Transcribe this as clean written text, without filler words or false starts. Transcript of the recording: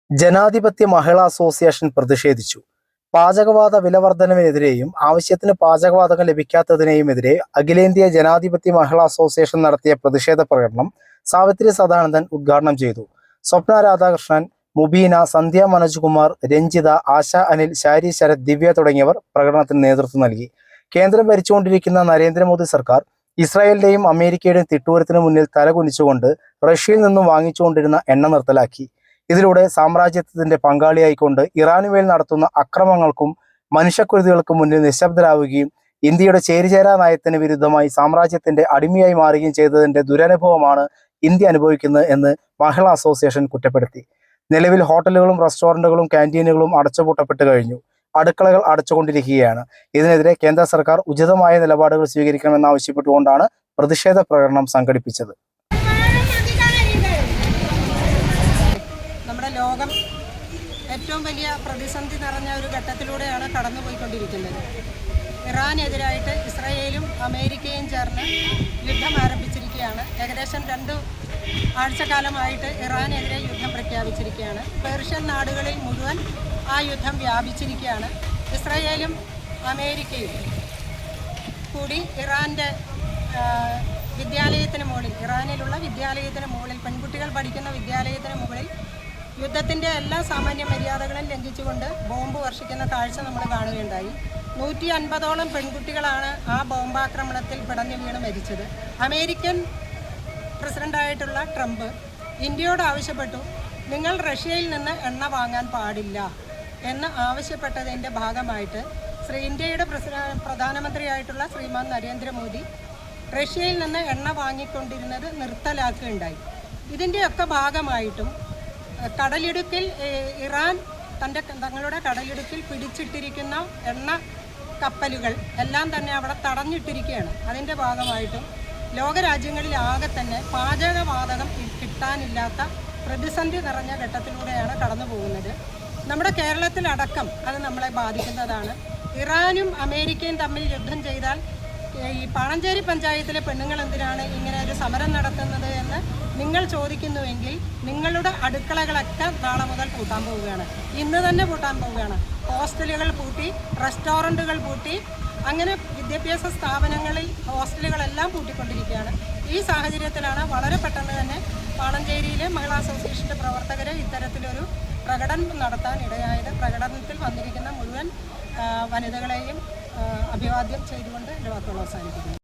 ജനാധിപത്യ മഹിളാ അസോസിയേഷൻ പ്രതിഷേധിച്ചു. പാചകവാത വിലവർധനവിനെതിരെയും ആവശ്യത്തിന് പാചകവാതകം ലഭിക്കാത്തതിനെയുമെതിരെ അഖിലേന്ത്യാ ജനാധിപത്യ മഹിളാ അസോസിയേഷൻ നടത്തിയ പ്രതിഷേധ പ്രകടനം സാവിത്രി സദാനന്ദൻ ഉദ്ഘാടനം ചെയ്തു. സ്വപ്ന രാധാകൃഷ്ണൻ, മുബീന, സന്ധ്യ മനോജ്കുമാർ, രഞ്ജിത, ആശ അനിൽ, ശാരി ശരത്, ദിവ്യ തുടങ്ങിയവർ പ്രകടനത്തിന് നേതൃത്വം നൽകി. കേന്ദ്രം ഭരിച്ചുകൊണ്ടിരിക്കുന്ന നരേന്ദ്രമോദി സർക്കാർ ഇസ്രായേലിന്റെയും അമേരിക്കയുടെയും തിട്ടൂരത്തിന് മുന്നിൽ തലകുനിച്ചുകൊണ്ട് റഷ്യയിൽ നിന്നും വാങ്ങിച്ചുകൊണ്ടിരുന്ന എണ്ണ നിർത്തലാക്കി. ഇതിലൂടെ സാമ്രാജ്യത്വത്തിന്റെ പങ്കാളിയായിക്കൊണ്ട് ഇറാനുമേൽ നടത്തുന്ന അക്രമങ്ങൾക്കും മനുഷ്യക്കുരുതികൾക്കും മുന്നിൽ നിശബ്ദരാവുകയും ഇന്ത്യയുടെ ചേരിചേരാ നയത്തിന് വിരുദ്ധമായി സാമ്രാജ്യത്തിന്റെ അടിമയായി മാറുകയും ചെയ്തതിന്റെ ദുരനുഭവമാണ് ഇന്ത്യ അനുഭവിക്കുന്നത് എന്ന് മഹിളാ അസോസിയേഷൻ കുറ്റപ്പെടുത്തി. നിലവിൽ ഹോട്ടലുകളും റെസ്റ്റോറന്റുകളും ക്യാന്റീനുകളും അടച്ചുപൂട്ടപ്പെട്ട് കഴിഞ്ഞു. അടുക്കളകൾ അടച്ചുകൊണ്ടിരിക്കുകയാണ്. ഇതിനെതിരെ കേന്ദ്ര സർക്കാർ ഉചിതമായ നിലപാടുകൾ സ്വീകരിക്കണമെന്നാവശ്യപ്പെട്ടുകൊണ്ടാണ് പ്രതിഷേധ പ്രകടനം സംഘടിപ്പിച്ചത്. നമ്മുടെ ലോകം ഏറ്റവും വലിയ പ്രതിസന്ധി നിറഞ്ഞ ഒരു ഘട്ടത്തിലൂടെയാണ് കടന്നുപോയിക്കൊണ്ടിരിക്കുന്നത്. ഇറാനെതിരായിട്ട് ഇസ്രായേലും അമേരിക്കയും ചേർന്ന് യുദ്ധം ആരംഭിച്ചിരിക്കുകയാണ്. ഏകദേശം 2 ആഴ്ചക്കാലമായിട്ട് ഇറാനെതിരെ യുദ്ധം പ്രഖ്യാപിച്ചിരിക്കുകയാണ്. പേർഷ്യൻ നാടുകളിൽ മുഴുവൻ ആ യുദ്ധം വ്യാപിച്ചിരിക്കുകയാണ്. ഇസ്രായേലും അമേരിക്കയും കൂടി ഇറാൻ്റെ വിദ്യാലയത്തിന് മുകളിൽ, ഇറാനിലുള്ള വിദ്യാലയത്തിന് മുകളിൽ, പെൺകുട്ടികൾ പഠിക്കുന്ന വിദ്യാലയത്തിന് മുകളിൽ യുദ്ധത്തിൻ്റെ എല്ലാ സാമാന്യ മര്യാദകളും ലംഘിച്ചുകൊണ്ട് ബോംബ് വർഷിക്കുന്ന കാഴ്ച നമ്മൾ കാണുകയുണ്ടായി. 150ഓളം പെൺകുട്ടികളാണ് ആ ബോംബാക്രമണത്തിൽ പിടഞ്ഞു വീണ് മരിച്ചത്. അമേരിക്കൻ പ്രസിഡൻ്റായിട്ടുള്ള ട്രംപ് ഇന്ത്യയോട് ആവശ്യപ്പെട്ടു, നിങ്ങൾ റഷ്യയിൽ നിന്ന് എണ്ണ വാങ്ങാൻ പാടില്ല എന്ന് ആവശ്യപ്പെട്ടതിൻ്റെ ഭാഗമായിട്ട് ഇന്ത്യയുടെ പ്രധാനമന്ത്രിയായിട്ടുള്ള ശ്രീമാൻ നരേന്ദ്രമോദി റഷ്യയിൽ നിന്ന് എണ്ണ വാങ്ങിക്കൊണ്ടിരുന്നത് നിർത്തലാക്കുകയുണ്ടായി. ഇതിൻ്റെയൊക്കെ ഭാഗമായിട്ടും കടലിടുക്കിൽ ഇറാൻ തങ്ങളുടെ കടലിടുക്കിൽ പിടിച്ചിട്ടിരിക്കുന്ന എണ്ണ കപ്പലുകൾ എല്ലാം തന്നെ അവിടെ തടഞ്ഞിട്ടിരിക്കുകയാണ്. അതിൻ്റെ ഭാഗമായിട്ടും ലോകരാജ്യങ്ങളിൽ ആകെ തന്നെ പാചകവാതകം കിട്ടാനില്ലാത്ത പ്രതിസന്ധി നിറഞ്ഞ ഘട്ടത്തിലൂടെയാണ് കടന്നു പോകുന്നത്. നമ്മുടെ കേരളത്തിലടക്കം അത് നമ്മളെ ബാധിക്കുന്നതാണ്. ഇറാനും അമേരിക്കയും തമ്മിൽ യുദ്ധം ചെയ്താൽ ഈ പാണഞ്ചേരി പഞ്ചായത്തിലെ പെണ്ണുങ്ങൾ എന്തിനാണ് ഇങ്ങനെ ഒരു സമരം നടത്തുന്നത് എന്ന് നിങ്ങൾ ചോദിക്കുന്നുവെങ്കിൽ നിങ്ങളുടെ അടുക്കളകളൊക്കെ നാളെ മുതൽ പൂട്ടാൻ പോവുകയാണ്. ഇന്ന് തന്നെ പൂട്ടാൻ പോവുകയാണ്. ഹോസ്റ്റലുകൾ പൂട്ടി, റെസ്റ്റോറൻറ്റുകൾ പൂട്ടി, അങ്ങനെ വിദ്യാഭ്യാസ സ്ഥാപനങ്ങളിൽ ഹോസ്റ്റലുകളെല്ലാം പൂട്ടിക്കൊണ്ടിരിക്കുകയാണ്. ഈ സാഹചര്യത്തിലാണ് വളരെ പെട്ടെന്ന് തന്നെ പാണഞ്ചേരിയിലെ മഹിളാ അസോസിയേഷൻ്റെ പ്രവർത്തകർ ഇത്തരത്തിലൊരു പ്രകടനം നടത്താൻ ഇടയായത്. പ്രകടനത്തിൽ വന്നിരിക്കുന്ന മുഴുവൻ വനിതകളെയും അഭിവാദ്യം ചെയ്തുകൊണ്ട് എൻ്റെ വാക്കുകൾ അവസാനിപ്പിക്കുന്നു.